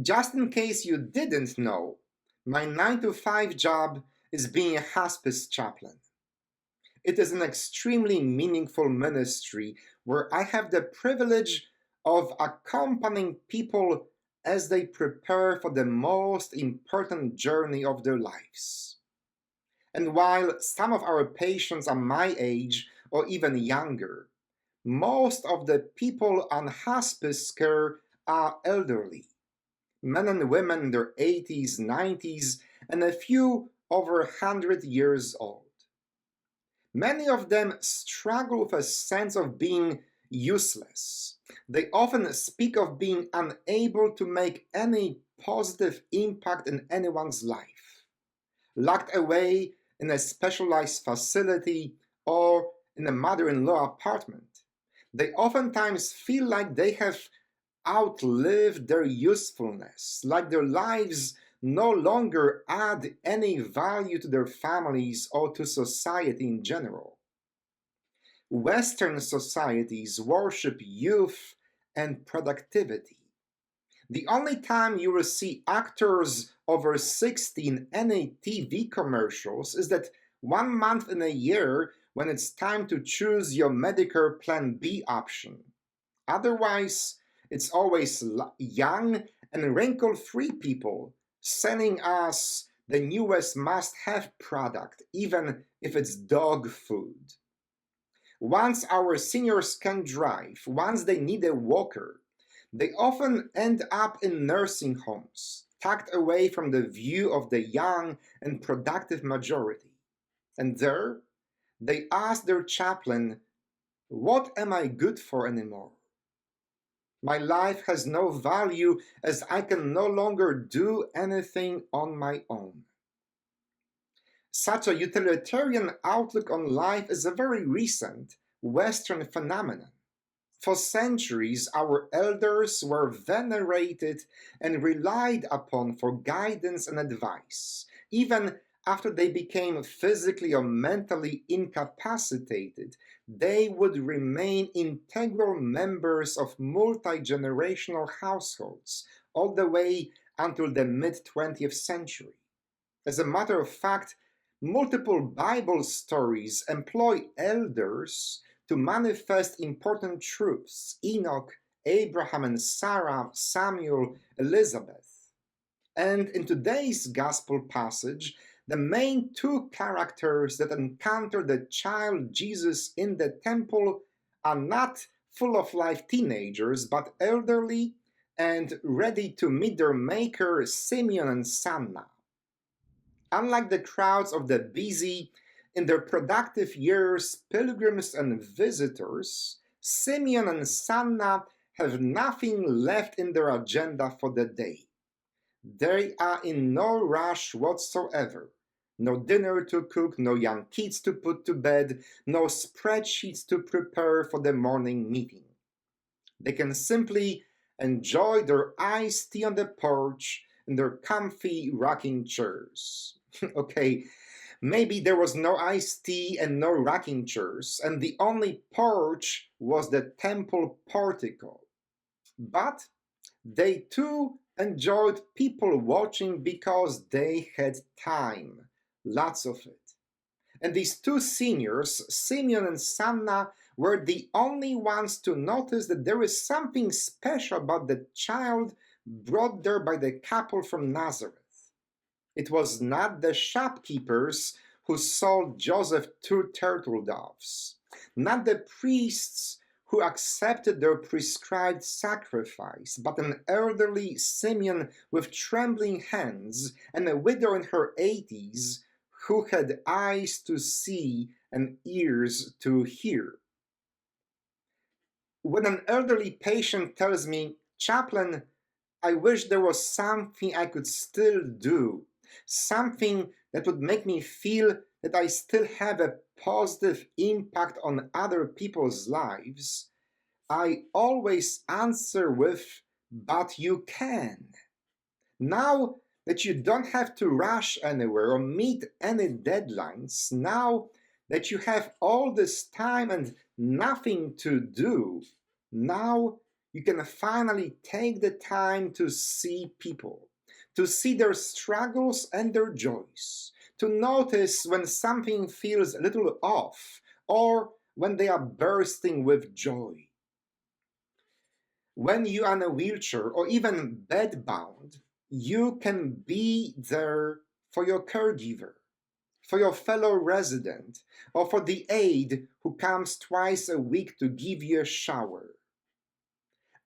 Just in case you didn't know, my 9 to 5 job is being a hospice chaplain. It is an extremely meaningful ministry where I have the privilege of accompanying people as they prepare for the most important journey of their lives. And while some of our patients are my age or even younger, most of the people on hospice care are elderly, men and women in their 80s, 90s, and a few over 100 years old. Many of them struggle with a sense of being useless. They often speak of being unable to make any positive impact in anyone's life, locked away in a specialized facility or in a mother in law apartment. They oftentimes feel like they have outlived their usefulness, like their lives no longer add any value to their families or to society in general. Western societies worship youth and productivity. The only time you will see actors over 60 in any TV commercials is that 1 month in a year when it's time to choose your Medicare Plan B option. Otherwise, it's always young and wrinkle free people selling us the newest must have product, even if it's dog food. Once our seniors can drive, once they need a walker, they often end up in nursing homes, tucked away from the view of the young and productive majority. And there, they ask their chaplain, "What am I good for anymore? My life has no value as I can no longer do anything on my own." Such a utilitarian outlook on life is a very recent Western phenomenon. For centuries, our elders were venerated and relied upon for guidance and advice, even after they became physically or mentally incapacitated. They would remain integral members of multi generational households all the way until the mid 20th century. As a matter of fact, multiple Bible stories employ elders to manifest important truths: Enoch, Abraham and Sarah, Samuel, Elizabeth. And in today's gospel passage, the main two characters that encounter the child Jesus in the temple are not full of life teenagers, but elderly and ready to meet their maker, Simeon and Sanna. Unlike the crowds of the busy, in their productive years, pilgrims and visitors, Simeon and Sanna have nothing left in their agenda for the day. They are in no rush whatsoever. No dinner to cook, no young kids to put to bed, no spreadsheets to prepare for the morning meeting. They can simply enjoy their iced tea on the porch in their comfy rocking chairs. Okay, maybe there was no iced tea and no rocking chairs, and the only porch was the temple portico. But they too enjoyed people watching because they had time, lots of it. And these two seniors, Simeon and Sanna, were the only ones to notice that there is something special about the child brought there by the couple from Nazareth. It was not the shopkeepers who sold Joseph two turtle doves, not the priests who accepted their prescribed sacrifice, but an elderly Simeon with trembling hands and a widow in her 80s who had eyes to see and ears to hear. When an elderly patient tells me, "Chaplain, I wish there was something I could still do, something that would make me feel that I still have a positive impact on other people's lives," I always answer with, "But you can." Now that you don't have to rush anywhere or meet any deadlines, now that you have all this time and nothing to do, now You can finally take the time to see people, to see their struggles and their joys, to notice when something feels a little off or when they are bursting with joy. When you are in a wheelchair or even bedbound, you can be there for your caregiver, for your fellow resident, or for the aide who comes twice a week to give you a shower.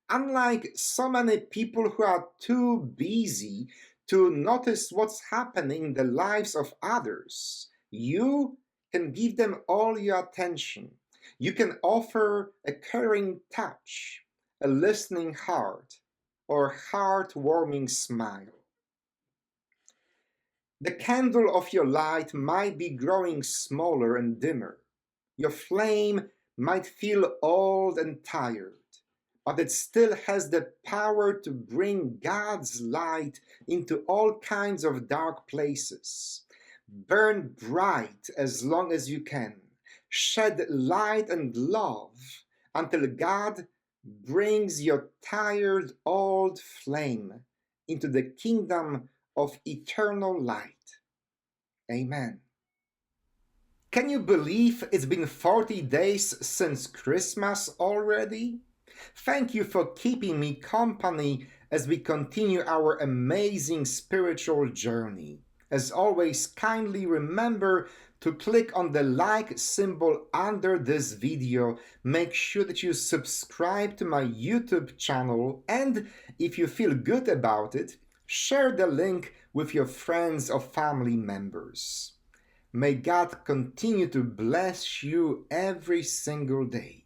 Unlike so many people who are too busy to notice what's happening in the lives of others, you can give them all your attention. You can offer a caring touch, a listening heart, or a heartwarming smile. The candle of your light might be growing smaller and dimmer. Your flame might feel old and tired, but it still has the power to bring God's light into all kinds of dark places. Burn bright as long as you can. Shed light and love until God brings your tired old flame into the kingdom of eternal light. Amen. Can you believe it's been 40 days since Christmas already? Thank you for keeping me company as we continue our amazing spiritual journey. As always, kindly remember to click on the like symbol under this video. Make sure that you subscribe to my YouTube channel, and if you feel good about it, share the link with your friends or family members. May God continue to bless you every single day.